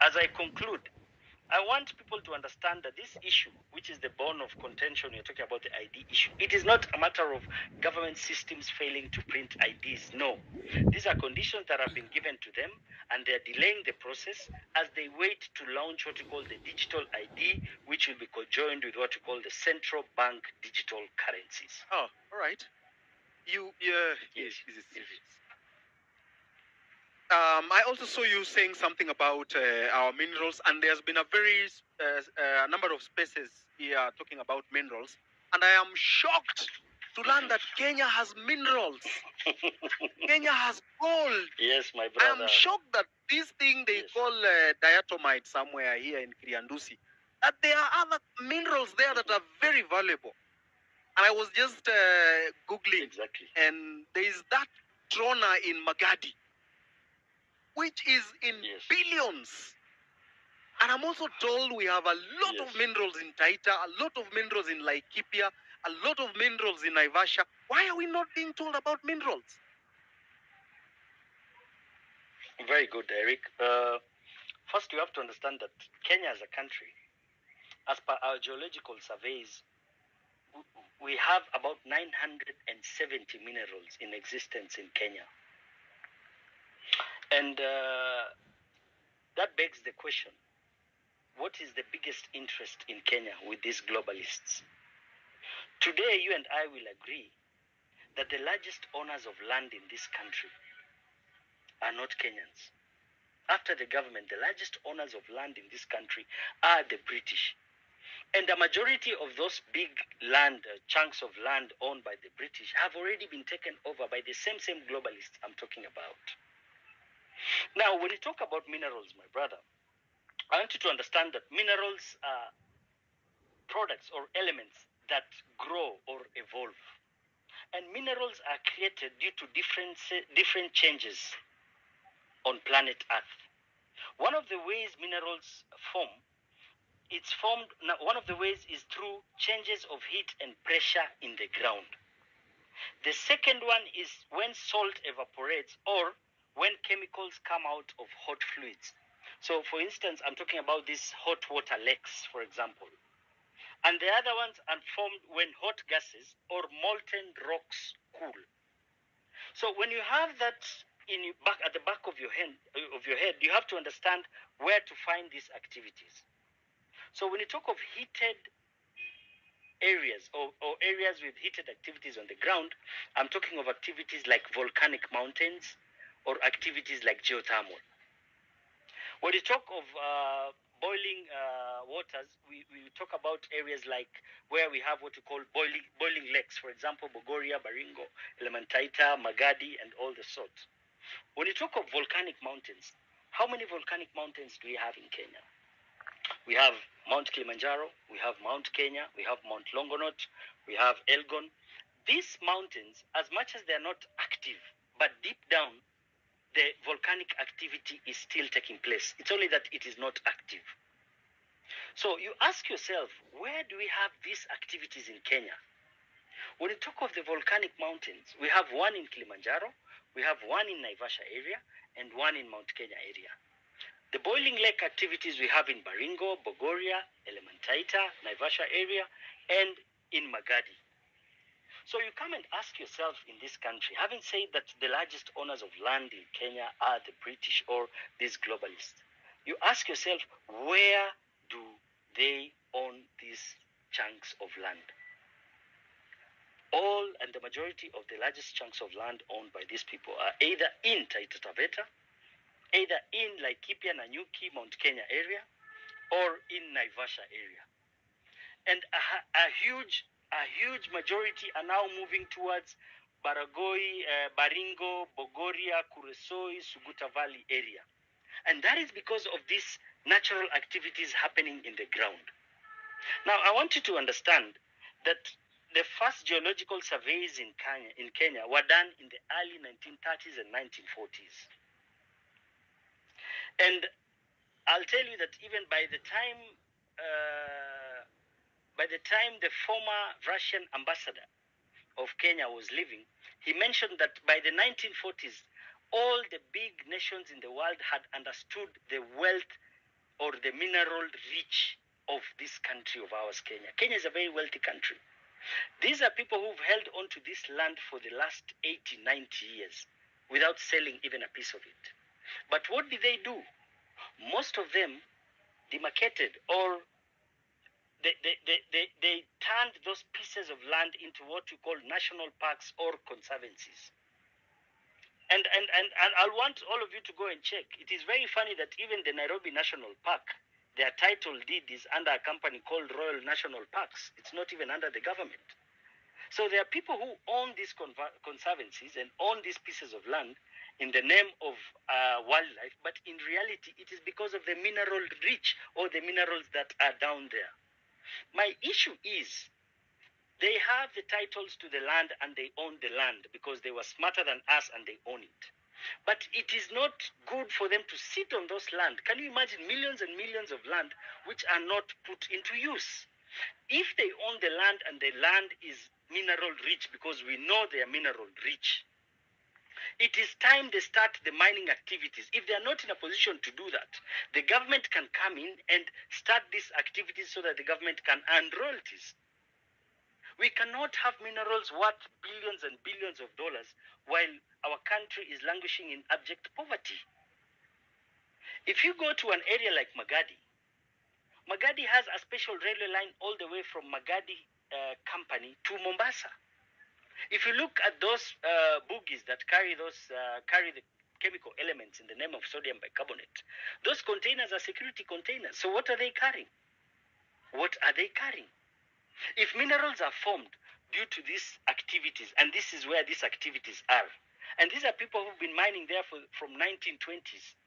as I conclude, I want people to understand that this issue, which is the bone of contention, you're talking about the ID issue, it is not a matter of government systems failing to print IDs. No. These are conditions that have been given to them, and they're delaying the process as they wait to launch what we call the digital ID, which will be conjoined with what we call the central bank digital currencies. Oh, all right. Yes. I also saw you saying something about our minerals, and there's been a very number of spaces here talking about minerals, and I am shocked to learn that Kenya has minerals. Kenya has gold. Yes, my brother. I am shocked that this thing they call diatomite somewhere here in Kiriandusi, that there are other minerals there that are very valuable. And I was just Googling. Exactly. And there is that trona in Magadi, which is in billions. And I'm also told we have a lot of minerals in Taita, a lot of minerals in Laikipia, a lot of minerals in Naivasha. Why are we not being told about minerals? Very good, Eric. First, you have to understand that Kenya as a country, as per our geological surveys, we have about 970 minerals in existence in Kenya. And that begs the question, what is the biggest interest in Kenya with these globalists? Today, you and I will agree that the largest owners of land in this country are not Kenyans. After the government, the largest owners of land in this country are the British. And the majority of those big land, chunks of land owned by the British have already been taken over by the same globalists I'm talking about. Now, when you talk about minerals, my brother, I want you to understand that minerals are products or elements that grow or evolve. And minerals are created due to different changes on planet Earth. One of the ways minerals form, one of the ways is through changes of heat and pressure in the ground. The second one is when salt evaporates or when chemicals come out of hot fluids. So, for instance, I'm talking about these hot water lakes, for example. And the other ones are formed when hot gases or molten rocks cool. So, when you have that at the back of your head, you have to understand where to find these activities. So, when you talk of heated areas or areas with heated activities on the ground, I'm talking of activities like volcanic mountains or activities like geothermal. When you talk of boiling waters, we talk about areas like where we have what we call boiling lakes, for example, Bogoria, Baringo, Elementaita, Magadi, and all the sorts. When you talk of volcanic mountains, how many volcanic mountains do we have in Kenya? We have Mount Kilimanjaro, we have Mount Kenya, we have Mount Longonot, we have Elgon. These mountains, as much as they are not active, but deep down, the volcanic activity is still taking place. It's only that it is not active. So you ask yourself, where do we have these activities in Kenya? When you talk of the volcanic mountains, we have one in Kilimanjaro, we have one in Naivasha area, and one in Mount Kenya area. The boiling lake activities we have in Baringo, Bogoria, Elementaita, Naivasha area, and in Magadi. So you come and ask yourself in this country, having said that the largest owners of land in Kenya are the British or these globalists, you ask yourself, where do they own these chunks of land? All and the majority of the largest chunks of land owned by these people are either in Taita Taveta, either in Laikipia, Nanyuki, Mount Kenya area, or in Naivasha area. And a huge majority are now moving towards Baragoi, Baringo, Bogoria, Kuresoi, Suguta Valley area. And that is because of these natural activities happening in the ground. Now, I want you to understand that the first geological surveys in Kenya were done in the early 1930s and 1940s. And I'll tell you that even by the time the former Russian ambassador of Kenya was living, he mentioned that by the 1940s, all the big nations in the world had understood the wealth or the mineral rich of this country of ours, Kenya. Kenya is a very wealthy country. These are people who've held on to this land for the last 80, 90 years without selling even a piece of it. But what did they do? Most of them demarcated, or they turned those pieces of land into what we call national parks or conservancies. And I'll want all of you to go and check. It is very funny that even the Nairobi National Park, their title deed is under a company called Royal National Parks. It's not even under the government. So there are people who own these conservancies and own these pieces of land in the name of wildlife, but in reality, it is because of the mineral rich or the minerals that are down there. My issue is they have the titles to the land and they own the land because they were smarter than us and they own it. But it is not good for them to sit on those land. Can you imagine millions and millions of land which are not put into use? If they own the land and the land is mineral rich, because we know they are mineral rich, it is time they start the mining activities. If they are not in a position to do that, the government can come in and start these activities so that the government can earn royalties. We cannot have minerals worth billions and billions of dollars while our country is languishing in abject poverty. If you go to an area like Magadi, Magadi has a special railway line all the way from Magadi company to Mombasa. If you look at those bogies that carry the chemical elements in the name of sodium bicarbonate, those containers are security containers. So what are they carrying? What are they carrying? If minerals are formed due to these activities, and this is where these activities are, and these are people who've been mining there from 1920s.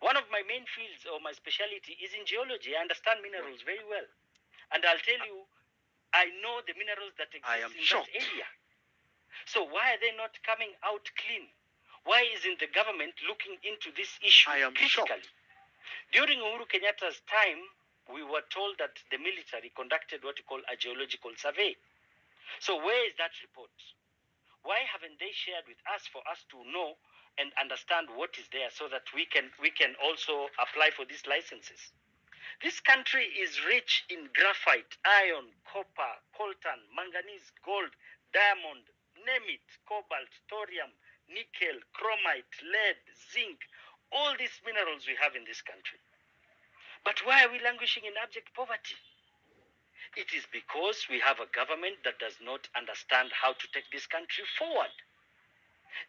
One of my main fields or my specialty is in geology. I understand minerals very well. And I'll tell you, I know the minerals that exist in that area. So why are they not coming out clean? Why isn't the government looking into this issue critically? During Uhuru Kenyatta's time, we were told that the military conducted what we call a geological survey. So where is that report? Why haven't they shared with us for us to know and understand what is there so that we can also apply for these licenses? This country is rich in graphite, iron, copper, coltan, manganese, gold, diamond, name it, cobalt, thorium, nickel, chromite, lead, zinc, all these minerals we have in this country. But why are we languishing in abject poverty? It is because we have a government that does not understand how to take this country forward.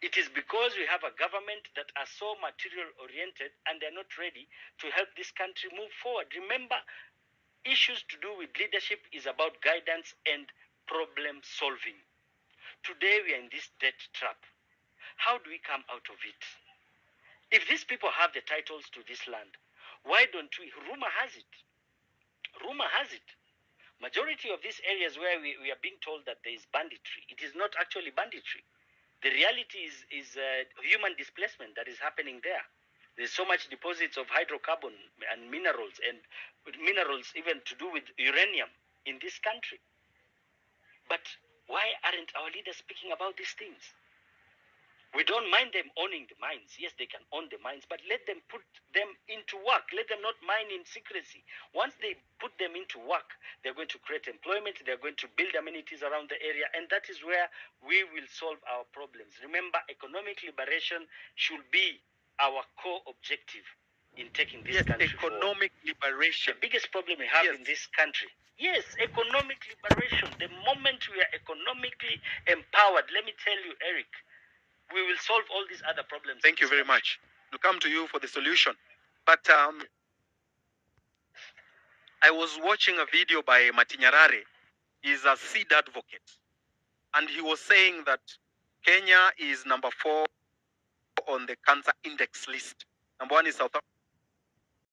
It is because we have a government that are so material oriented and they're not ready to help this country move forward. Remember, issues to do with leadership is about guidance and problem solving. Today we are in this debt trap. How do we come out of it? If these people have the titles to this land, why don't we? Rumor has it, majority of these areas where we are being told that there is banditry, it is not actually banditry. The reality is human displacement that is happening there. There's so much deposits of hydrocarbon and minerals even to do with uranium in this country. But why aren't our leaders speaking about these things? We don't mind them owning the mines. Yes, they can own the mines, but let them put them into work. Let them not mine in secrecy. Once they put them into work, they're going to create employment. They're going to build amenities around the area, and that is where we will solve our problems. Remember, economic liberation should be our core objective in taking this country forward. Economic liberation. The biggest problem we have in this country. Yes, economic liberation. The moment we are economically empowered, let me tell you, Eric, we will solve all these other problems. Thank you very much. We'll come to you for the solution. But I was watching a video by Matinyarare. He's a seed advocate. And he was saying that Kenya is number 4 on the cancer index list. Number 1 is South Africa.